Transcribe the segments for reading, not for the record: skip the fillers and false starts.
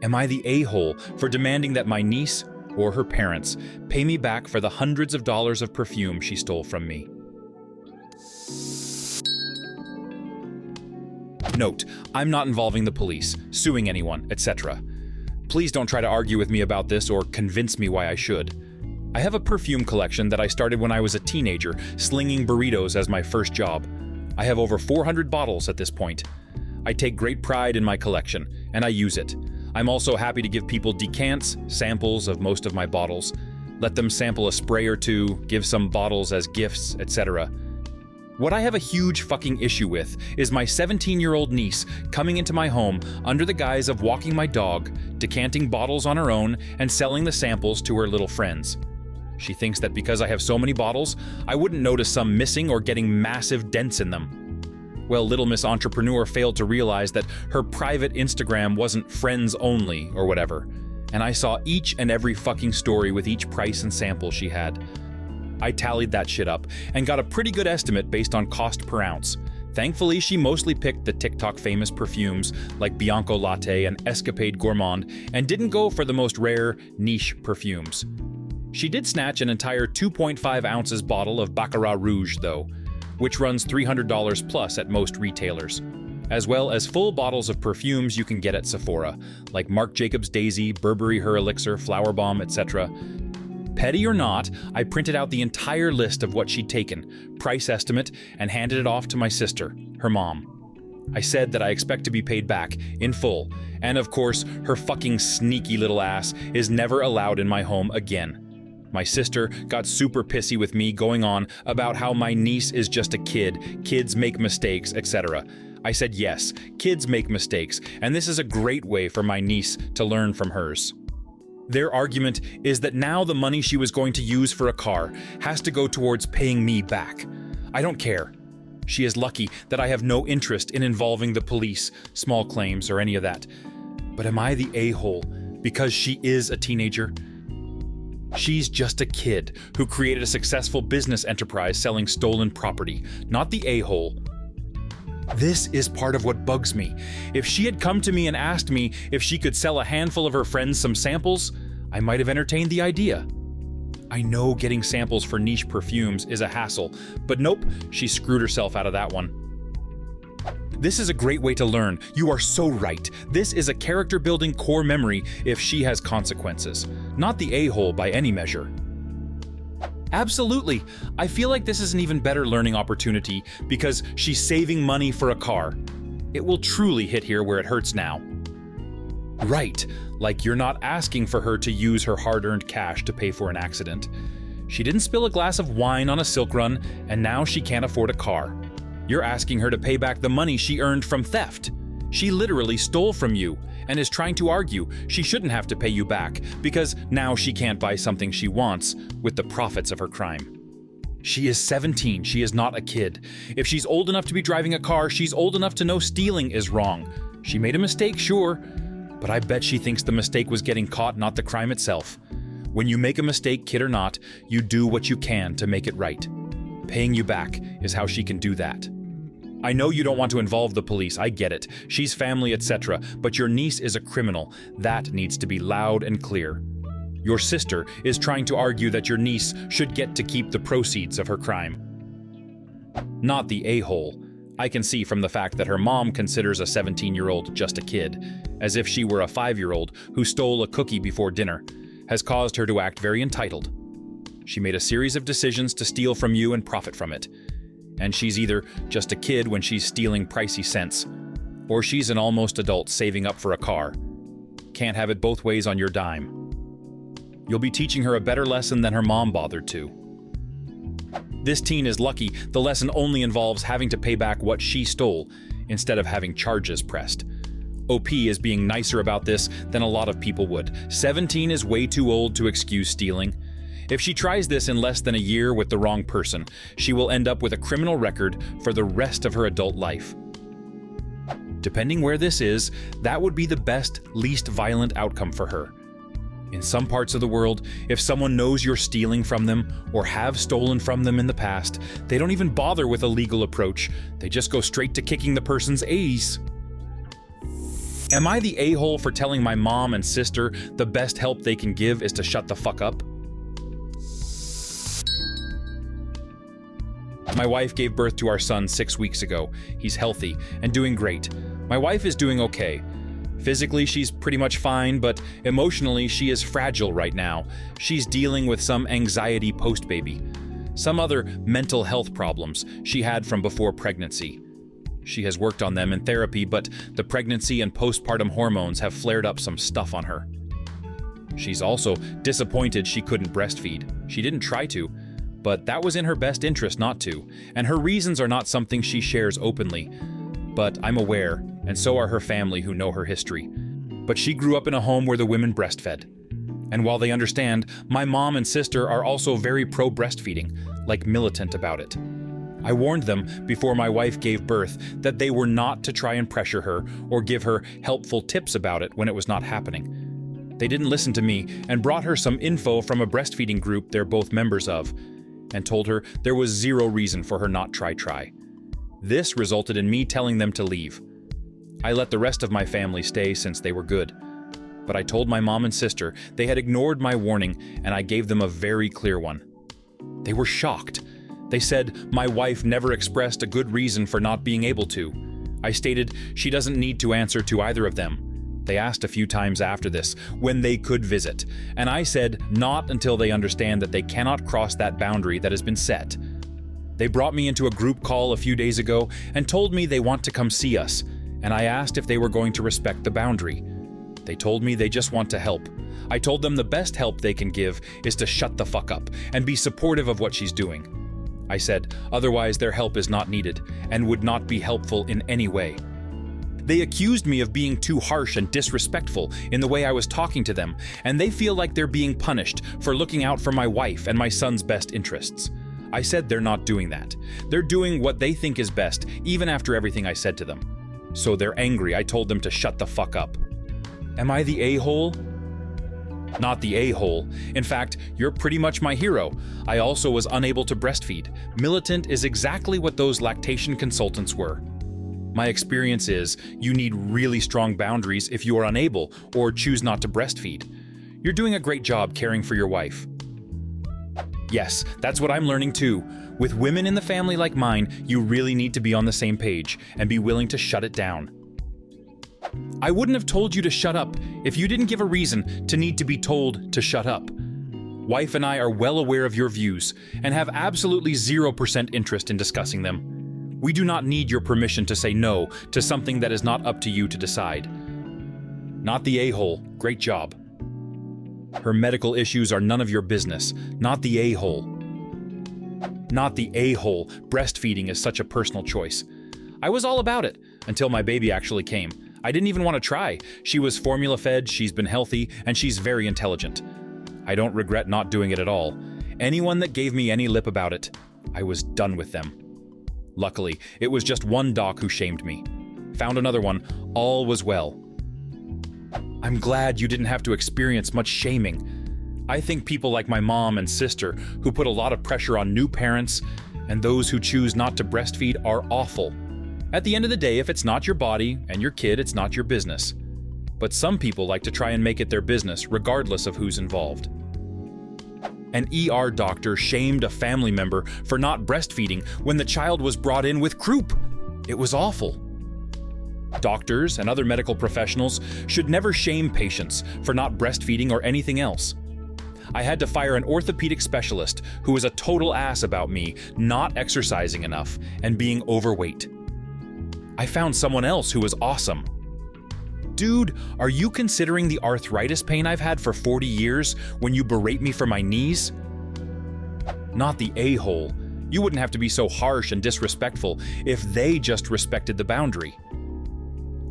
Am I the a-hole for demanding that my niece or her parents pay me back for the hundreds of dollars of perfume she stole from me? Note, I'm not involving the police, suing anyone, etc. Please don't try to argue with me about this or convince me why I should. I have a perfume collection that I started when I was a teenager, slinging burritos as my first job. I have over 400 bottles at this point. I take great pride in my collection, and I use it. I'm also happy to give people decants, samples of most of my bottles, let them sample a spray or two, give some bottles as gifts, etc. What I have a huge fucking issue with is my 17-year-old niece coming into my home under the guise of walking my dog, decanting bottles on her own, and selling the samples to her little friends. She thinks that because I have so many bottles, I wouldn't notice some missing or getting massive dents in them. Well, Little Miss Entrepreneur failed to realize that her private Instagram wasn't friends only or whatever, and I saw each and every fucking story with each price and sample she had. I tallied that shit up and got a pretty good estimate based on cost per ounce. Thankfully, she mostly picked the TikTok famous perfumes like Bianco Latte and Escapade Gourmand and didn't go for the most rare, niche perfumes. She did snatch an entire 2.5 ounces bottle of Baccarat Rouge though, which runs $300 plus at most retailers, as well as full bottles of perfumes you can get at Sephora, like Marc Jacobs Daisy, Burberry Her Elixir, Flower Bomb, etc. Petty or not, I printed out the entire list of what she'd taken, price estimate, and handed it off to my sister, her mom. I said that I expect to be paid back, in full, and of course, her fucking sneaky little ass is never allowed in my home again. My sister got super pissy with me going on about how my niece is just a kid, kids make mistakes, etc. I said yes, kids make mistakes, and this is a great way for my niece to learn from hers. Their argument is that now the money she was going to use for a car has to go towards paying me back. I don't care. She is lucky that I have no interest in involving the police, small claims, or any of that. But am I the a-hole because she is a teenager? She's just a kid who created a successful business enterprise selling stolen property, not the a-hole. This is part of what bugs me. If she had come to me and asked me if she could sell a handful of her friends some samples, I might have entertained the idea. I know getting samples for niche perfumes is a hassle, but nope, she screwed herself out of that one. This is a great way to learn. You are so right. This is a character-building core memory if she has consequences, not the a-hole by any measure. Absolutely. I feel like this is an even better learning opportunity because she's saving money for a car. It will truly hit here where it hurts now. Right, like you're not asking for her to use her hard-earned cash to pay for an accident. She didn't spill a glass of wine on a silk run, and now she can't afford a car. You're asking her to pay back the money she earned from theft. She literally stole from you and is trying to argue she shouldn't have to pay you back because now she can't buy something she wants with the profits of her crime. She is 17, she is not a kid. If she's old enough to be driving a car, she's old enough to know stealing is wrong. She made a mistake, sure, but I bet she thinks the mistake was getting caught, not the crime itself. When you make a mistake, kid or not, you do what you can to make it right. Paying you back is how she can do that. I know you don't want to involve the police, I get it. She's family, etc., but your niece is a criminal. That needs to be loud and clear. Your sister is trying to argue that your niece should get to keep the proceeds of her crime. Not the a-hole. I can see from the fact that her mom considers a 17-year-old just a kid, as if she were a 5-year-old who stole a cookie before dinner, has caused her to act very entitled. She made a series of decisions to steal from you and profit from it. And she's either just a kid when she's stealing pricey scents, or she's an almost adult saving up for a car. Can't have it both ways on your dime. You'll be teaching her a better lesson than her mom bothered to. This teen is lucky the lesson only involves having to pay back what she stole, instead of having charges pressed. OP is being nicer about this than a lot of people would. 17 is way too old to excuse stealing. If she tries this in less than a year with the wrong person, she will end up with a criminal record for the rest of her adult life. Depending where this is, that would be the best, least violent outcome for her. In some parts of the world, if someone knows you're stealing from them or have stolen from them in the past, they don't even bother with a legal approach. They just go straight to kicking the person's ass. Am I the a-hole for telling my mom and sister the best help they can give is to shut the fuck up? My wife gave birth to our son 6 weeks ago. He's healthy and doing great. My wife is doing okay. Physically, she's pretty much fine, but emotionally, she is fragile right now. She's dealing with some anxiety post-baby, some other mental health problems she had from before pregnancy. She has worked on them in therapy, but the pregnancy and postpartum hormones have flared up some stuff on her. She's also disappointed she couldn't breastfeed. She didn't try to, but that was in her best interest not to, and her reasons are not something she shares openly. But I'm aware, and so are her family who know her history. But she grew up in a home where the women breastfed. And while they understand, my mom and sister are also very pro-breastfeeding, like militant about it. I warned them before my wife gave birth that they were not to try and pressure her or give her helpful tips about it when it was not happening. They didn't listen to me and brought her some info from a breastfeeding group they're both members of, and told her there was zero reason for her not try. This resulted in me telling them to leave. I let the rest of my family stay since they were good. But I told my mom and sister they had ignored my warning, and I gave them a very clear one. They were shocked. They said my wife never expressed a good reason for not being able to. I stated she doesn't need to answer to either of them. They asked a few times after this when they could visit, and I said not until they understand that they cannot cross that boundary that has been set. They brought me into a group call a few days ago and told me they want to come see us, and I asked if they were going to respect the boundary. They told me they just want to help. I told them the best help they can give is to shut the fuck up and be supportive of what she's doing. I said otherwise their help is not needed and would not be helpful in any way. They accused me of being too harsh and disrespectful in the way I was talking to them, and they feel like they're being punished for looking out for my wife and my son's best interests. I said they're not doing that. They're doing what they think is best, even after everything I said to them. So they're angry. I told them to shut the fuck up. Am I the a-hole? Not the a-hole. In fact, you're pretty much my hero. I also was unable to breastfeed. Militant is exactly what those lactation consultants were. My experience is you need really strong boundaries if you are unable or choose not to breastfeed. You're doing a great job caring for your wife. Yes, that's what I'm learning too. With women in the family like mine, you really need to be on the same page and be willing to shut it down. I wouldn't have told you to shut up if you didn't give a reason to need to be told to shut up. Wife and I are well aware of your views and have absolutely 0% interest in discussing them. We do not need your permission to say no to something that is not up to you to decide. Not the a-hole. Great job. Her medical issues are none of your business. Not the a-hole. Not the a-hole. Breastfeeding is such a personal choice. I was all about it until my baby actually came. I didn't even want to try. She was formula fed, she's been healthy, and she's very intelligent. I don't regret not doing it at all. Anyone that gave me any lip about it, I was done with them. Luckily, it was just one doc who shamed me. Found another one, all was well. I'm glad you didn't have to experience much shaming. I think people like my mom and sister, who put a lot of pressure on new parents, and those who choose not to breastfeed are awful. At the end of the day, if it's not your body and your kid, it's not your business. But some people like to try and make it their business, regardless of who's involved. An ER doctor shamed a family member for not breastfeeding when the child was brought in with croup. It was awful. Doctors and other medical professionals should never shame patients for not breastfeeding or anything else. I had to fire an orthopedic specialist who was a total ass about me not exercising enough and being overweight. I found someone else who was awesome. Dude, are you considering the arthritis pain I've had for 40 years when you berate me for my knees? Not the a-hole. You wouldn't have to be so harsh and disrespectful if they just respected the boundary.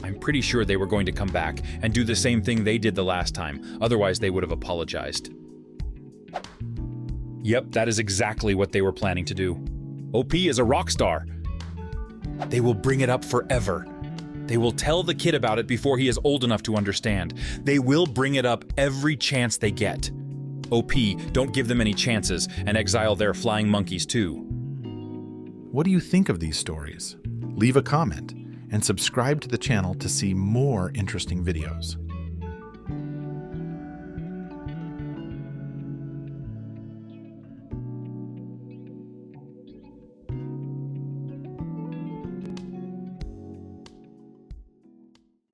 I'm pretty sure they were going to come back and do the same thing they did the last time, otherwise they would have apologized. Yep, that is exactly what they were planning to do. OP is a rock star. They will bring it up forever. They will tell the kid about it before he is old enough to understand. They will bring it up every chance they get. OP, don't give them any chances and exile their flying monkeys too. What do you think of these stories? Leave a comment. and subscribe to the channel to see more interesting videos.